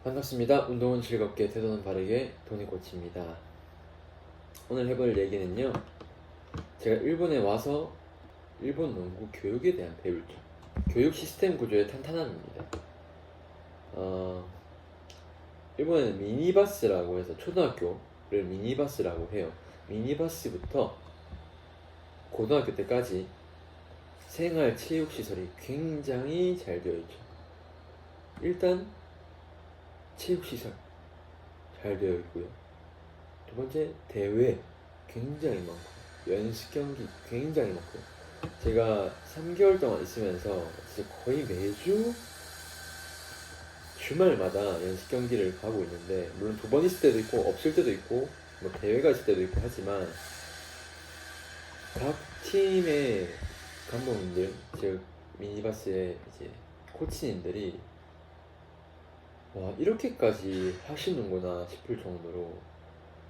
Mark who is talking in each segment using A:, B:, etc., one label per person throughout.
A: 반갑습니다. 운동은 즐겁게, 태도는 바르게, 돈이 고칩니다. 오늘 해볼 얘기는요, 제가 일본에 와서 일본 농구 교육에 대한 배울 점, 교육 시스템 구조의 탄탄함입니다. 일본에는 미니바스라고 해서 초등학교를 미니바스라고 해요. 미니바스부터 고등학교 때까지 생활체육시설이 굉장히 잘 되어 있죠. 일단 체육시설 잘 되어 있고요. 두 번째, 대회 굉장히 많고 연습 경기 굉장히 많고, 제가 3개월 동안 있으면서 진짜 거의 매주 주말마다 연습 경기를 가고 있는데, 물론 2번 있을 때도 있고 없을 때도 있고 뭐 대회가 있을 때도 있고 하지만, 각 팀의 감독님들, 즉 미니바스의 이제 코치님들이 와, 이렇게까지 하시는구나 싶을 정도로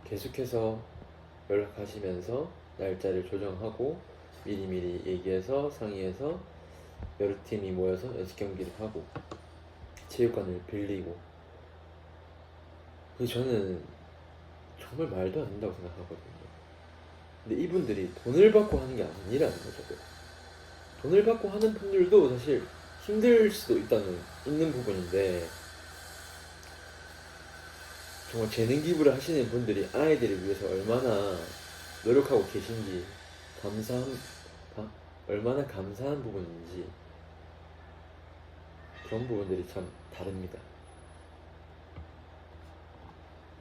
A: 계속해서 연락하시면서 날짜를 조정하고 미리미리 얘기해서 상의해서 여러 팀이 모여서 연습 경기를 하고 체육관을 빌리고, 그게 저는 정말 말도 안 된다고 생각하거든요. 근데 이분들이 돈을 받고 하는 게 아니라는 거죠. 돈을 받고 하는 분들도 사실 힘들 수도 있는 부분인데, 정말 재능 기부를 하시는 분들이 아이들을 위해서 얼마나 노력하고 계신지, 얼마나 감사한 부분인지, 그런 부분들이 참 다릅니다.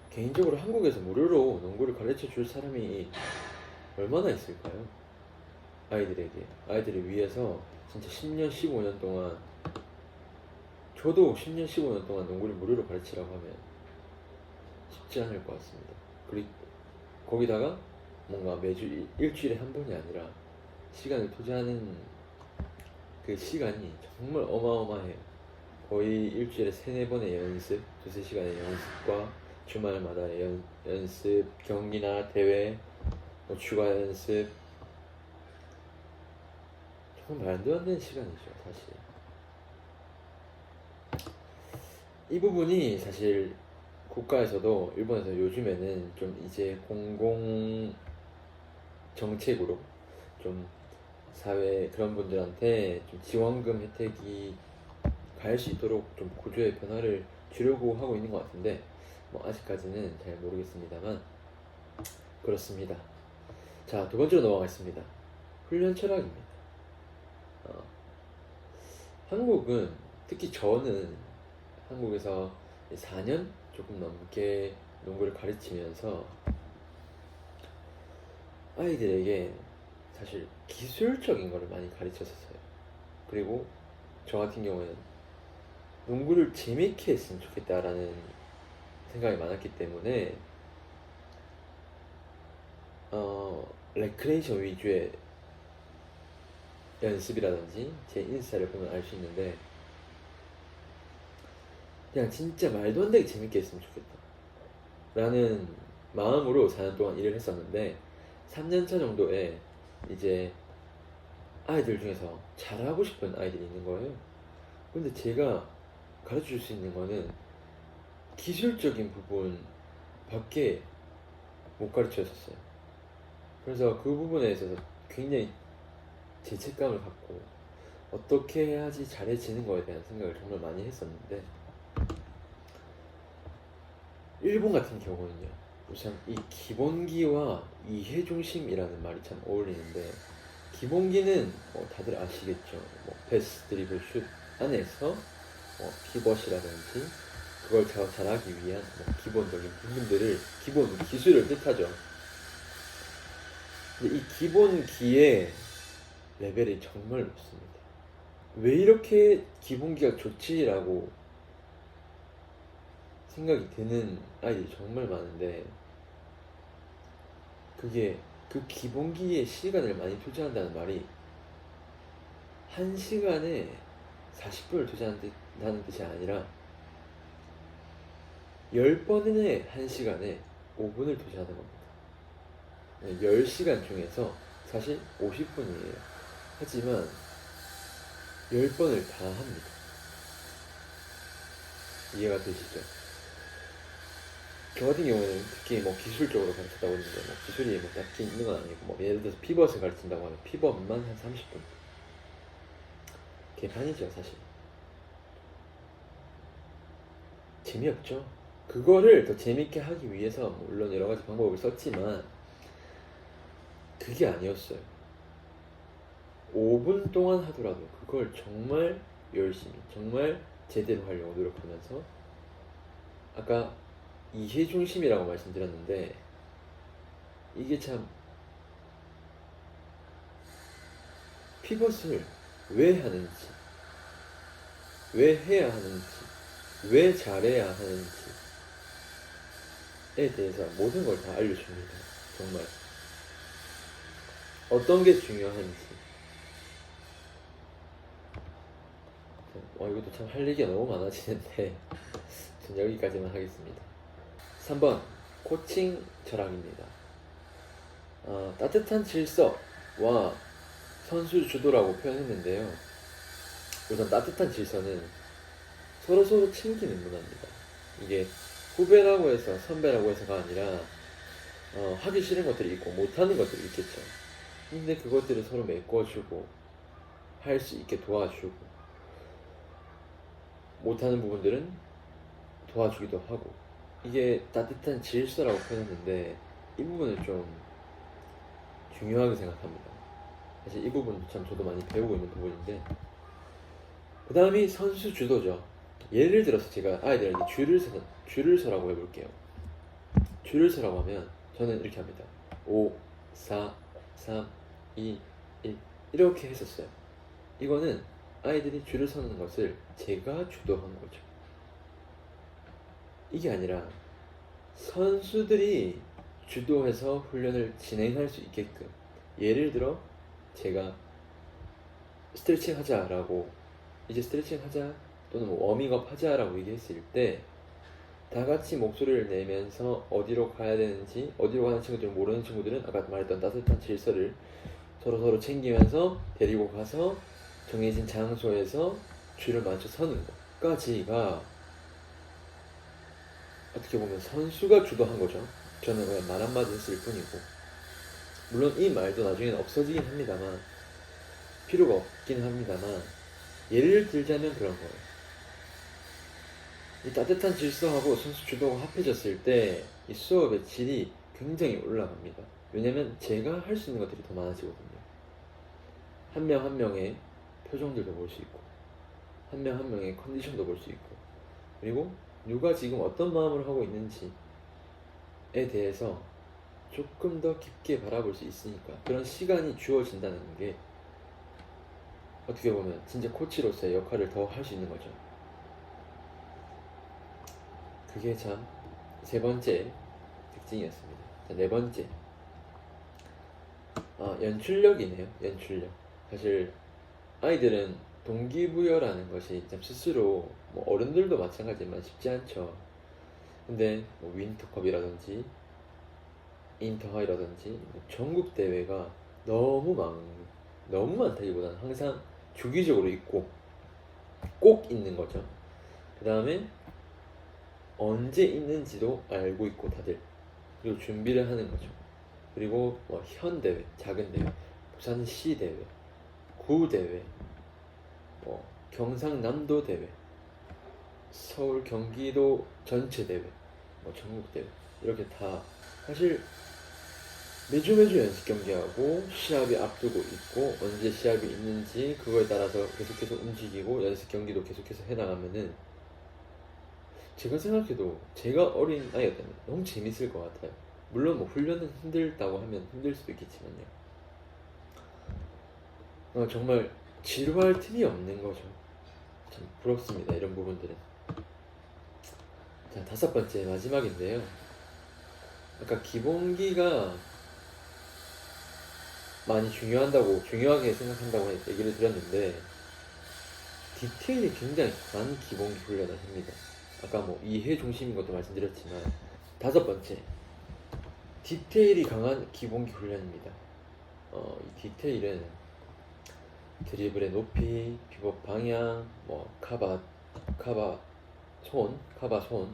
A: 개인적으로 한국에서 무료로 농구를 가르쳐 줄 사람이 얼마나 있을까요? 아이들을 위해서 진짜 10년, 15년 동안, 저도 10년, 15년 동안 농구를 무료로 가르치라고 하면 쉽지 않을 것 같습니다. 그리고 거기다가 뭔가 매주 일주일에 한 번이 아니라 시간을 투자하는 그 시간이 정말 어마어마해요. 거의 일주일에 3-4번의 연습, 2-3시간의 연습과 주말마다 연습, 경기나 대회, 뭐 추가 연습, 정말 말도 안 되는 시간이죠, 사실. 이 부분이 사실 국가에서도, 일본에서 요즘에는 좀 이제 공공 정책으로 좀 사회 그런 분들한테 좀 지원금 혜택이 갈 수 있도록 좀 구조의 변화를 주려고 하고 있는 것 같은데, 뭐 아직까지는 잘 모르겠습니다만 그렇습니다. 자, 2번째로 넘어가겠습니다. 훈련 철학입니다. 한국은, 특히 저는 한국에서 4년 조금 넘게 농구를 가르치면서 아이들에게 사실 기술적인 거를 많이 가르쳤었어요. 그리고 저 같은 경우에는 농구를 재밌게 했으면 좋겠다라는 생각이 많았기 때문에 레크레이션 위주의 연습이라든지 제 인스타를 보면 알 수 있는데, 그냥 진짜 말도 안 되게 재밌게 했으면 좋겠다 라는 마음으로 4년 동안 일을 했었는데, 3년차 정도에 이제 아이들 중에서 잘하고 싶은 아이들이 있는 거예요. 근데 제가 가르쳐 줄 수 있는 거는 기술적인 부분 밖에 못 가르쳐 줬어요. 그래서 그 부분에 있어서 굉장히 죄책감을 갖고 어떻게 해야지 잘해지는 거에 대한 생각을 정말 많이 했었는데, 일본 같은 경우는요, 우선 이 기본기와 이해 중심이라는 말이 참 어울리는데, 기본기는 뭐 다들 아시겠죠. 뭐 패스, 드리블, 슛 안에서 피벗이라든지 그걸 잘하기 위한 기본적인 부분들을, 기본 기술을 뜻하죠. 근데 이 기본기의 레벨이 정말 높습니다. 왜 이렇게 기본기가 좋지라고 생각이 드는 아이들이 정말 많은데, 그게 그 기본기에 시간을 많이 투자한다는 말이 1시간에 40분을 투자한다는 뜻이 아니라 10번의 1시간에 5분을 투자하는 겁니다. 10시간 중에서 사실 50분이에요. 하지만 10번을 다 합니다. 이해가 되시죠? 저 같은 경우는 특히 뭐 기술적으로 가르쳤다고 했는데 뭐 기술이 뭐 딱히 있는 건 아니고 뭐 예를 들어서 피벗을 가르친다고 하면 피벗만 한 30분 개판이죠 사실. 재미없죠. 그거를 더 재밌게 하기 위해서 물론 여러 가지 방법을 썼지만 그게 아니었어요. 5분 동안 하더라도 그걸 정말 열심히 정말 제대로 하려고 노력하면서 아까 이해 중심이라고 말씀드렸는데 이게 참 피벗을 왜 하는지 왜 해야 하는지 왜 잘해야 하는지에 대해서 모든 걸 다 알려줍니다. 정말 어떤 게 중요한지. 이것도 참 할 얘기가 너무 많아지는데 전 여기까지만 하겠습니다. 3번 코칭 철학입니다. 따뜻한 질서와 선수 주도라고 표현했는데요. 우선 따뜻한 질서는 서로서로 챙기는 문화입니다. 이게 후배라고 해서 선배라고 해서가 아니라 하기 싫은 것들이 있고 못하는 것들이 있겠죠. 근데 그것들을 서로 메꿔주고 할 수 있게 도와주고 못하는 부분들은 도와주기도 하고 이게 따뜻한 질서라고 표현했는데 이 부분을 좀 중요하게 생각합니다. 사실 이 부분 참 저도 많이 배우고 있는 부분인데 그 다음이 선수 주도죠. 예를 들어서 제가 아이들에게 줄을 서라고 해볼게요. 줄을 서라고 하면 저는 이렇게 합니다. 5, 4, 3, 2, 1 이렇게 했었어요. 이거는 아이들이 줄을 서는 것을 제가 주도한 거죠. 이게 아니라 선수들이 주도해서 훈련을 진행할 수 있게끔 예를 들어 제가 스트레칭 하자라고 이제 스트레칭 하자 또는 뭐 워밍업 하자라고 얘기했을 때 다 같이 목소리를 내면서 어디로 가야 되는지 어디로 가는 친구들은 모르는 친구들은 아까 말했던 따뜻한 질서를 서로 챙기면서 데리고 가서 정해진 장소에서 줄을 맞춰 서는 것까지가 어떻게 보면 선수가 주도한 거죠. 저는 그냥 말 한마디 했을 뿐이고 물론 이 말도 나중에는 없어지긴 합니다만 필요가 없긴 합니다만 예를 들자면 그런 거예요. 이 따뜻한 질서하고 선수 주도가 합해졌을 때 이 수업의 질이 굉장히 올라갑니다. 왜냐면 제가 할 수 있는 것들이 더 많아지거든요. 한 명 한 명의 표정들도 볼 수 있고 한 명 한 명의 컨디션도 볼 수 있고 그리고 누가 지금 어떤 마음으로 하고 있는지에 대해서 조금 더 깊게 바라볼 수 있으니까 그런 시간이 주어진다는 게 어떻게 보면 진짜 코치로서의 역할을 더 할 수 있는 거죠. 그게 참 세 번째 특징이었습니다. 자, 네 번째 연출력이네요. 연출력. 사실 아이들은 동기부여라는 것이 참 스스로 뭐 어른들도 마찬가지지만 쉽지 않죠. 근데 뭐 윈터컵이라든지 인터하이라든지 뭐 전국 대회가 너무 많다기보다는 항상 주기적으로 있고 꼭 있는 거죠. 그 다음에 언제 있는지도 알고 있고 다들 그리고 준비를 하는 거죠. 그리고 뭐 현대회, 작은 대회, 부산시 대회, 구대회, 뭐 경상남도 대회, 서울 경기도 전체 대회, 뭐 전국 대회 이렇게 다 사실 매주 연습 경기하고 시합이 앞두고 있고 언제 시합이 있는지 그거에 따라서 계속해서 움직이고 연습 경기도 계속해서 해나가면은 제가 생각해도 제가 어린 아이였다면 너무 재밌을 것 같아요. 물론 뭐 훈련은 힘들다고 하면 힘들 수도 있겠지만요. 정말 지루할 틈이 없는 거죠. 참 부럽습니다. 이런 부분들은. 자, 다섯 번째 마지막인데요. 아까 기본기가 많이 중요하게 생각한다고 얘기를 드렸는데 디테일이 굉장히 강한 기본기 훈련을 합니다. 아까 뭐 이해 중심인 것도 말씀드렸지만 다섯 번째 디테일이 강한 기본기 훈련입니다. 이 디테일은 드리블의 높이, 픽업 방향, 뭐 카바 손,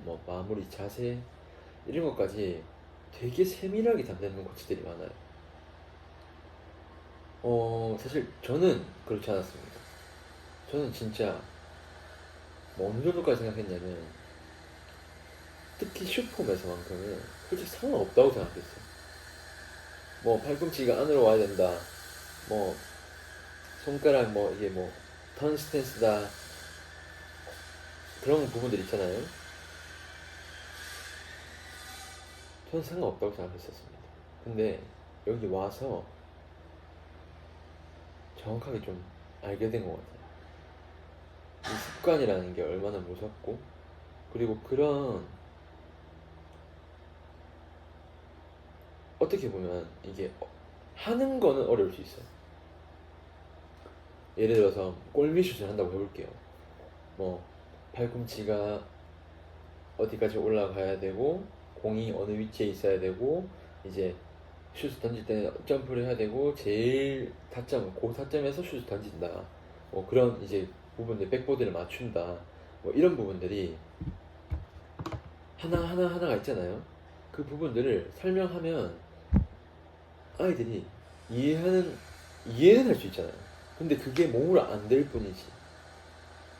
A: 뭐 마무리 자세 이런 것까지 되게 세밀하게 담는 코치들이 많아요. 사실 저는 그렇지 않았습니다. 저는 진짜 뭐 어느 정도까지 생각했냐면, 특히 슈퍼에서만큼은 솔직히 상관없다고 생각했어요. 뭐 팔꿈치가 안으로 와야 된다, 뭐 손가락 뭐 이게 뭐 턴 스탠스다, 그런 부분들 있잖아요. 저는 상관없다고 생각했었습니다. 근데 여기 와서 정확하게 좀 알게 된 것 같아요. 이 습관이라는 게 얼마나 무섭고, 그리고 그런, 어떻게 보면 이게 하는 거는 어려울 수 있어요. 예를 들어서 골밑슛을 한다고 해볼게요. 뭐 팔꿈치가 어디까지 올라가야 되고, 공이 어느 위치에 있어야 되고, 이제 슛을 던질 때는 점프를 해야 되고, 제일 타점, 그 타점에서 슛을 던진다, 뭐 그런 이제 부분들, 백보드를 맞춘다, 뭐 이런 부분들이 하나가 있잖아요. 그 부분들을 설명하면 아이들이 이해는 할 수 있잖아요. 근데 그게 몸으로 안 될 뿐이지.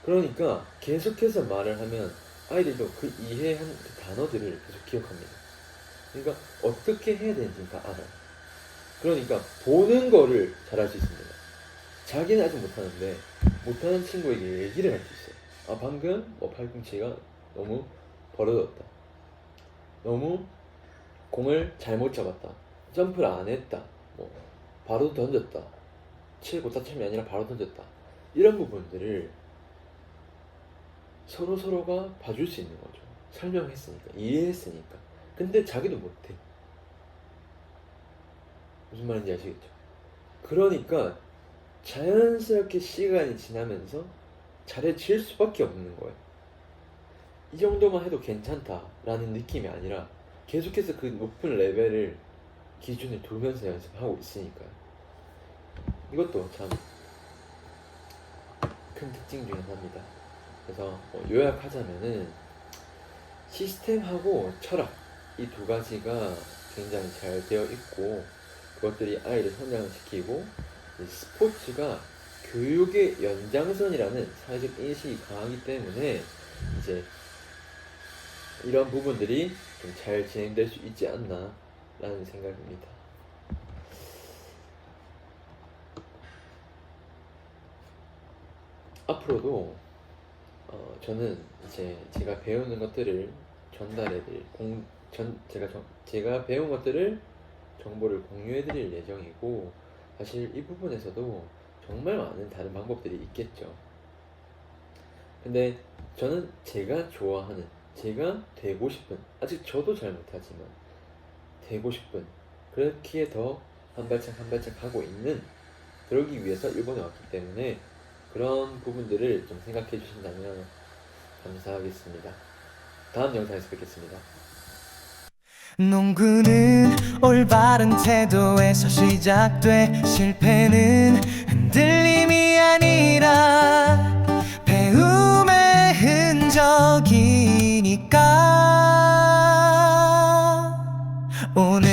A: 그러니까 계속해서 말을 하면 아이들도 그 이해한 그 단어들을 계속 기억합니다. 그러니까 어떻게 해야 되는지 다 알아요. 그러니까 보는 거를 잘할 수 있습니다. 자기는 아직 못하는데 못하는 친구에게 얘기를 할 수 있어요. 아, 방금 뭐 팔꿈치가 너무 벌어졌다, 너무 공을 잘못 잡았다, 점프를 안 했다, 뭐 바로 던졌다, 최고 타점이 아니라 바로 던졌다, 이런 부분들을 서로가 봐줄 수 있는 거죠. 설명했으니까, 이해했으니까. 근데 자기도 못해. 무슨 말인지 아시겠죠? 그러니까 자연스럽게 시간이 지나면서 잘해질 수밖에 없는 거예요. 이 정도만 해도 괜찮다라는 느낌이 아니라 계속해서 그 높은 레벨을 기준을 두면서 연습하고 있으니까요. 이것도 참 큰 특징 중에 하나입니다. 그래서 요약하자면은 시스템하고 철학, 이 두 가지가 굉장히 잘 되어 있고, 그것들이 아이를 성장시키고, 스포츠가 교육의 연장선이라는 사회적 인식이 강하기 때문에 이제 이런 부분들이 좀 잘 진행될 수 있지 않나 라는 생각입니다. 앞으로도 저는 이제 제가 배우는 것들을 전달해드릴 제가 배운 것들을 정보를 공유해드릴 예정이고, 사실 이 부분에서도 정말 많은 다른 방법들이 있겠죠. 근데 저는 제가 좋아하는, 제가 되고 싶은, 아직 저도 잘 못하지만 되고 싶은, 그렇게 더 한 발짝 한 발짝 가고 있는, 그러기 위해서 일본에 왔기 때문에 그런 부분들을 좀 생각해 주신다면 감사하겠습니다. 다음 영상에서 뵙겠습니다.
B: 농구는 올바른 태도에서 시작돼, 실패는 흔들림이 아니라 배움의 흔적이니까. 오늘